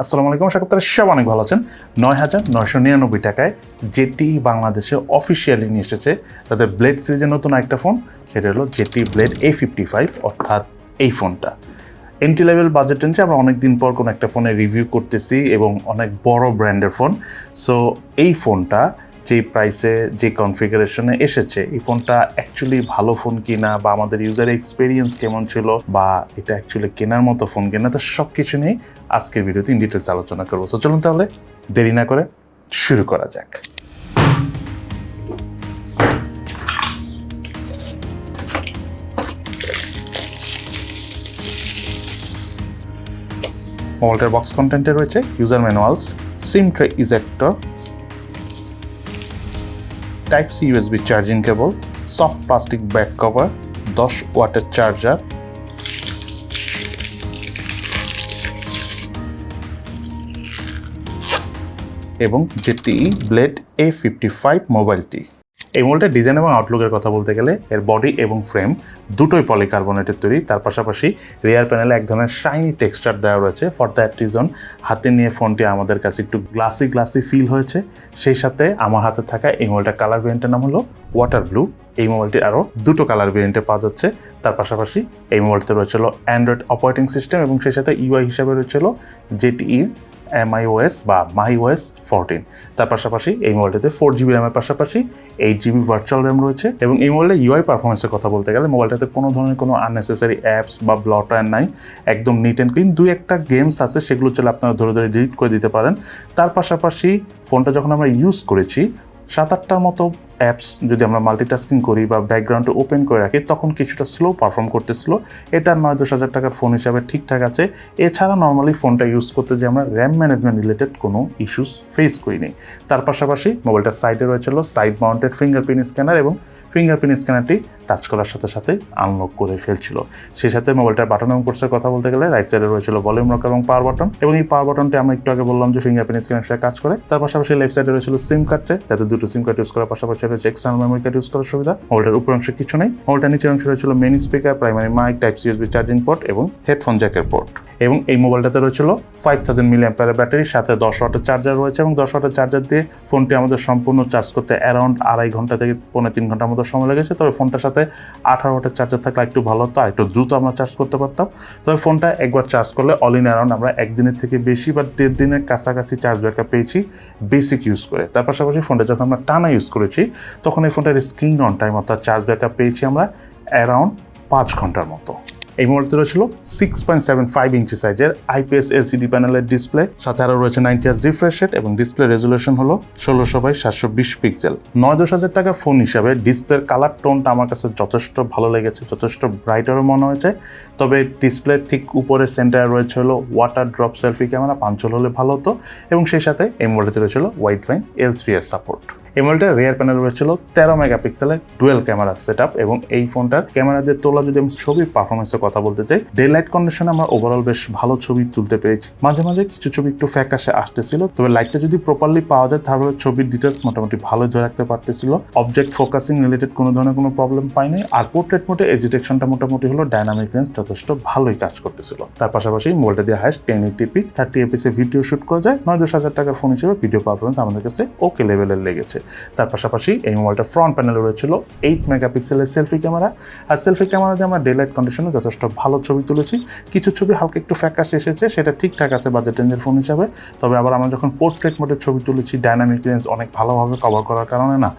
আসসালামু আলাইকুম, আশা করি আপনারা সব অনেক ভালো আছেন। ৯,৯৯৯ টাকায় ZTE বাংলাদেশে অফিসিয়ালি নিয়ে এসেছে তাদের ব্লেড সিরিজের নতুন একটা ফোন, সেটা হলো ZTE Blade A55, অর্থাৎ এই ফোনটা। এন্ট্রি লেভেল বাজেট রেঞ্জে আমরা অনেক দিন পর কোনো একটা ফোনে রিভিউ করতেছি এবং অনেক বড় ব্র্যান্ডের ফোন। সো এই ফোনটা যে প্রাইসে যে কনফিগারেশনে এসেছে, এই ফোনটা অ্যাকচুয়ালি ভালো ফোন কিনা বা আমাদের ইউজার এক্সপিরিয়েন্স কেমন ছিল বা এটা অ্যাকচুয়ালি কেনার মতো ফোন কিনা, তো সব কিছু নিয়ে আজকের ভিডিওতে ইন ডিটেলস আলোচনা করবো। সো চলুন তাহলে দেরি না করে শুরু করা যাক। মোবাইলটার বক্স কন্টেন্টে রয়েছে user manuals, sim tray ejector, type C USB charging cable, soft plastic back cover, 10 ওয়াটের চার্জার এবং ZTE Blade A55 মোবাইলটি। এই মোবাইলটার ডিজাইন এবং আউটলুকের কথা বলতে গেলে এর বডি এবং ফ্রেম দুটোই পলিকার্বনেটের তৈরি। তার পাশাপাশি রিয়ার প্যানেলে এক ধরনের শাইনি টেক্সচার দেওয়া রয়েছে। ফর দ্যাট রিজন হাতে নিয়ে ফোনটি আমাদের কাছে একটু গ্লাসি ফিল হয়েছে। সেই সাথে আমার হাতে থাকা এই মোবাইলটার কালার ভেরিয়েন্টের নাম হলো ওয়াটার ব্লু। এই মোবাইলটি আরও দুটো কালার ভেরিয়েন্টে পাওয়া যাচ্ছে। তার পাশাপাশি এই মোবাইলটিতে রয়েছিল অ্যান্ড্রয়েড অপারেটিং সিস্টেম এবং সেই সাথে UI হিসাবে রয়েছিল ZTE MIOS বা MyOS 14। তার পাশাপাশি এই মোবাইলটিতে 4GB র্যামের পাশাপাশি 8GB ভার্চুয়াল র্যাম রয়েছে। এবং এই মোবাইলের UI পারফরমেন্সের কথা বলতে গেলে মোবাইলটাতে কোনো ধরনের কোনো আননেসেসারি অ্যাপস বা ব্লটার নাই, একদম নিট অ্যান্ড ক্লিন। দুই একটা গেমস আছে, সেগুলো চলে আপনারা ধরে ডিলিট করে দিতে পারেন। তার পাশাপাশি ফোনটা যখন আমরা ইউজ করেছি 7-8টার মতো অ্যাপস যদি আমরা মাল্টিটাস্কিং করি বা ব্যাকগ্রাউন্ডে ওপেন করে রাখি তখন কিছুটা স্লো পারফর্ম করতেছিল। এটা 9-10 হাজার টাকার ফোন হিসাবে ঠিকঠাক আছে। এছাড়া নর্মালি ফোনটা ইউজ করতে যে আমরা র্যাম ম্যানেজমেন্ট রিলেটেড কোনো ইস্যুস ফেস করিনি। তার পাশাপাশি মোবাইলটার সাইডে রয়েছিল সাইড মাউন্টেড ফিঙ্গারপ্রিন্ট স্ক্যানার এবং ফিঙ্গারপ্রিন্ট স্ক্যানারটি টাচ করার সাথে সাথে আনলক করে ফেলছিল। সেই সাথে মোবাইলটার বাটন এবং কোর্সের কথা বলতে গেলে রাইট সাইডে রয়েছিল ভলিউম রকার এবং পাওয়ার বাটন, এবং এই পাওয়ার বাটনটি আমরা একটু আগে বললাম যে ফিঙ্গারপ্রিন্ট স্ক্যানার সাথে কাজ করে। তার পাশাপাশি লেফট সাইডে রয়েছিল সিম কার্ড ট্রে, যাতে দুটো সিম কার্ড ইউজ করার পাশাপাশি রয়েছে এক্সটার্নাল মেমোরি কার্ড ইউজ করার সুবিধা। মোবাইলটার উপর অংশে কিছু নেই। মোবাইলটার নিচের অংশে রয়েছিল main speaker, primary mic, type C USB charging port এবং হেডফোন জ্যাকের পোর্ট। এবং এই মোবাইলটাতে রয়েছিল 5000 mAh ব্যাটারি, সাথে 10 ওয়াটের চার্জার রয়েছে এবং 10 ওয়াটের চার্জার দিয়ে ফোনটি আমাদের সম্পূর্ণ চার্জ করতে অ্যারাউন্ড 2.5 ঘন্টা থেকে 3.5 ঘন্টার মতো সময় লেগেছে। তবে ফোনটার সাথে 18 ওয়াটের চার্জার থাকলে একটু ভালো হতো, আর একটু দ্রুত আমরা চার্জ করতে পারতাম। তবে ফোনটা একবার চার্জ করলে অল ইন অ্যারাউন্ড আমরা 1 দিনের থেকে বেশি বা 1.5 দিনের কাছাকাছি চার্জ ব্যাকআপ পেয়েছি বেসিক ইউজ করে। তার পাশাপাশি ফোনটা যখন আমরা টানা ইউজ করেছি তখন এই ফোনটার স্ক্রিন অন টাইম অর্থাৎ চার্জ ব্যাকআপ পেয়েছি আমরা অ্যারাউন্ড 5 ঘন্টার মতো। এই মোবাইলটি রয়েছিল 6.75 ইঞ্চি সাইজের IPS LCD প্যানেলের ডিসপ্লে, সাথে আরও রয়েছে 90 Hz রিফ্রেশ রেট এবং ডিসপ্লে রেজুলেশন হলো 1600x720 পিক্সেল। 9-10 হাজার টাকার ফোন হিসাবে ডিসপ্লের কালার টোনটা আমার কাছে যথেষ্ট ভালো লেগেছে, যথেষ্ট ব্রাইটারও মনে হয়েছে। তবে ডিসপ্লের ঠিক উপরে সেন্টারে রয়েছে হলো ওয়াটার ড্রপ সেলফি ক্যামেরা, পাঞ্চল হলে ভালো হতো। এবং সেই সাথে এই মোবাইলটিতে রয়েছিল ওয়াইড ভাইন L3S সাপোর্ট। এই মোবাইলটার রিয়ার প্যানেল রয়েছিল 13 মেগাপিক্সেলের ডুয়েল ক্যামেরা সেটআপ, এবং এই ফোনটার ক্যামেরা দিয়ে তোলা যদি আমি ছবির পারফরমেন্সের কথা বলতে চাই, ডে লাইট কন্ডিশনে আমরা ওভারঅল বেশ ভালো ছবি তুলতে পেরেছি। মাঝে মাঝে কিছু ছবি একটু ফ্যাকাশে আসতেছিল, তবে লাইটটা যদি প্রপারলি পাওয়া যায় তাহলে ছবির ডিটেলস মোটামুটি ভালোই ধরে রাখতে পারতেছিল। অবজেক্ট ফোকাসিং রিলেটেড কোনো ধরনের কোনো প্রবলেম পাইনি। আর পোর্ট্রেট মোডে এজ ডিটেকশনটা মোটামুটি হলো ডাইনামিক রেঞ্জ যথেষ্ট ভালোই কাজ করতেছিল। তার পাশাপাশি মোবাইলটা দিয়ে highest 1080p 30 fps video shoot করা যায়। 9-10 হাজার টাকার ফোন হিসেবে ভিডিও পারফরমেন্স আমাদের কাছে ওকে লেভেলের লেগেছে। তার পাশাপাশি এই মোবাইলটা ফ্রন্ট প্যানেলে রয়েছিল 8 মেগাপিক্সেলের সেলফি ক্যামেরা, আর সেলফি ক্যামেরা দিয়ে আমরা ডে লাইট কন্ডিশনে যথেষ্ট ভালো ছবি তুলেছি। কিছু ছবি হালকা একটু ফ্যাকাশ এসেছে, সেটা ঠিকঠাক আছে বাজেট রেঞ্জের ফোন হিসাবে। তবে আবার আমরা যখন পোর্ট্রেট মোডে ছবি তুলেছি ডাইনামিক রেঞ্জ অনেক ভালোভাবে কভার করার কারণে না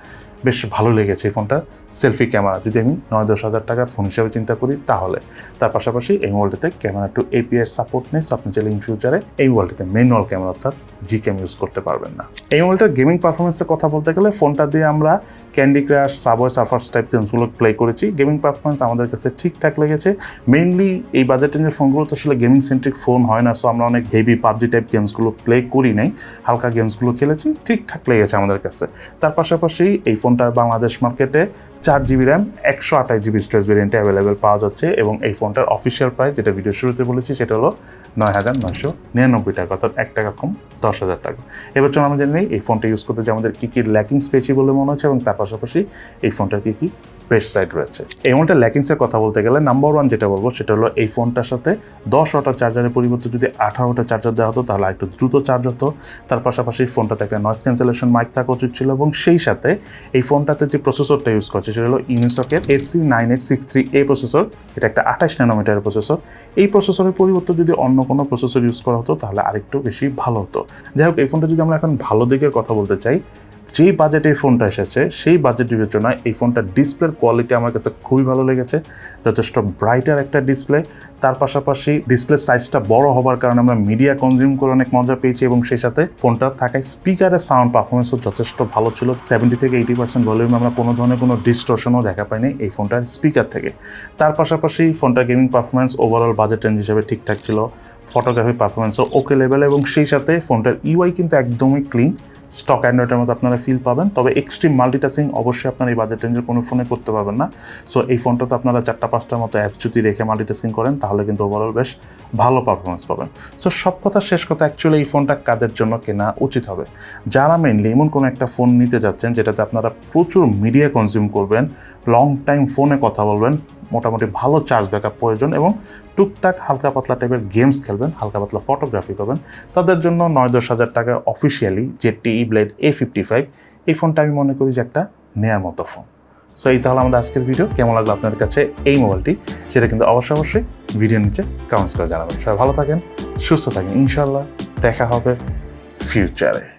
বেশ ভালো লেগেছে এই ফোনটার সেলফি ক্যামেরা, যদি আমি 9-10 হাজার টাকার ফোন হিসেবে চিন্তা করি তাহলে। তার পাশাপাশি এই মোবাইলটিতে ক্যামেরা টু API সাপোর্ট নেই, আপনি চাইলে ইন ফিউচারে এই মোবাইলটিতে ম্যানুয়াল ক্যামেরা অর্থাৎ জিক্যাম ইউজ করতে পারবেন না। এই মোবাইলটার গেমিং পারফরমেন্সের কথা বলতে গেলে ফোনটা দিয়ে আমরা Candy Crush, Subway Surfers type গেমসগুলো প্লে করেছি। গেমিং পারফরমেন্স আমাদের কাছে ঠিকঠাক লেগেছে। মেইনলি এই বাজেট রেঞ্জের ফোনগুলো তো আসলে গেমিং সেন্ট্রিক ফোন হয় না, সো আমরা অনেক হেভি পাবজি টাইপ গেমসগুলো প্লে করি নাই, হালকা গেমসগুলো খেলেছি, ঠিকঠাক লেগেছে আমাদের কাছে। তার পাশাপাশি এই ফোনটা বাংলাদেশ মার্কেটে 4GB RAM 128GB storage ভেরিয়েন্টে available পাওয়া যাচ্ছে, এবং এই ফোনটার অফিসিয়াল প্রাইস যেটা ভিডিও শুরুতে বলেছি সেটা হলো 9,999 টাকা, অর্থাৎ 1 টাকা কম 10,000 টাকা। এবার চলুন আমরা জেনে নিই এই ফোনটা ইউজ করতে যে আমাদের কী কী ল্যাকিংস পেয়েছি বলে মনে হচ্ছে এবং তার পাশাপাশি এই ফোনটার কী কী বেস্ট সাইড রয়েছে। এই ফোনটার ল্যাকিংসের কথা বলতে গেলে নাম্বার 1 যেটা বলবো সেটা হলো এই ফোনটার সাথে 10 ওয়াটের চার্জারের পরিবর্তে যদি 18 ওয়াটের চার্জার দেওয়া হতো তাহলে একটু দ্রুত চার্জ হতো। তার পাশাপাশি ফোনটাতে একটা নয়েজ ক্যান্সেলেশন মাইক থাকা উচিত ছিল এবং সেই সাথে এই ফোনটাতে যে প্রসেসরটা ইউজ করছে সেটা হলো ইউনিসকের AC9863A প্রসেসর। এটা একটা 28 ন্যানোমিটারের প্রসেসর। এই প্রসেসরের পরিবর্তে যদি অন্য কোনো প্রসেসর ইউজ করা হতো তাহলে আরেকটু বেশি ভালো হতো। যাই হোক, এই ফোনটা যদি আমরা এখন ভালো দিকের কথা বলতে চাই, যেই বাজেটে এই ফোনটা এসেছে সেই বাজেট বিবেচনায় এই ফোনটার ডিসপ্লের কোয়ালিটি আমার কাছে খুবই ভালো লেগেছে। যথেষ্ট ব্রাইটার একটা ডিসপ্লে, তার পাশাপাশি ডিসপ্লে সাইজটা বড় হবার কারণে আমরা মিডিয়া কনজিউম করে অনেক মজা পেয়েছি এবং সেই সাথে ফোনটা থাকায় স্পিকারের সাউন্ড পারফরমেন্সও যথেষ্ট ভালো ছিল। 70 থেকে 80% ভলিউমে আমরা কোনো ধরনের কোনো ডিস্টরশনও দেখা পাইনি এই ফোনটার স্পিকার থেকে। তার পাশাপাশি ফোনটার gaming performance overall budget range হিসেবে ঠিকঠাক ছিল, ফটোগ্রাফি পারফরমেন্সও ওকে লেভেল এবং সেই সাথে ফোনটার ইউআই কিন্তু একদমই ক্লিন, স্টক অ্যান্ড্রয়েডের মতো আপনারা ফিল পাবেন। তবে এক্সট্রিম মাল্টিটাস্কিং অবশ্যই আপনারা এই বাজেট রেঞ্জের কোনো ফোনে করতে পারবেন না। সো এই ফোনটাতে আপনারা 4-5টার মতো অ্যাপস যদি রেখে মাল্টিটাস্কিং করেন তাহলে কিন্তু ওভারঅল বেশ ভালো পারফরমেন্স পাবেন। সো সব কথা শেষ কথা, অ্যাকচুয়ালি এই ফোনটা কাদের জন্য কেনা উচিত হবে? যারা মেইনলি এমন কোনো একটা ফোন নিতে যাচ্ছেন যেটাতে আপনারা প্রচুর মিডিয়া কনজিউম করবেন, লং টাইম ফোনে কথা বলবেন, মোটামুটি ভালো চার্জ ব্যাকআপ প্রয়োজন এবং টুকটাক হালকা পাতলা টাইপের গেমস খেলবেন, হালকা পাতলা ফটোগ্রাফি করবেন, তাদের জন্য 9-10 হাজার টাকা অফিসিয়ালি ZTE Blade A55 এই ফোনটা আমি মনে করি যে একটা নেয়ার মতো ফোন। সো এই তাহলে আমাদের আজকের ভিডিও। কেমন লাগলো আপনাদের কাছে এই মোবাইলটি সেটা কিন্তু অবশ্যই ভিডিওর নিচে কমেন্টস করে জানাবেন। সবাই ভালো থাকেন, সুস্থ থাকেন, ইনশাল্লাহ দেখা হবে ফিউচারে।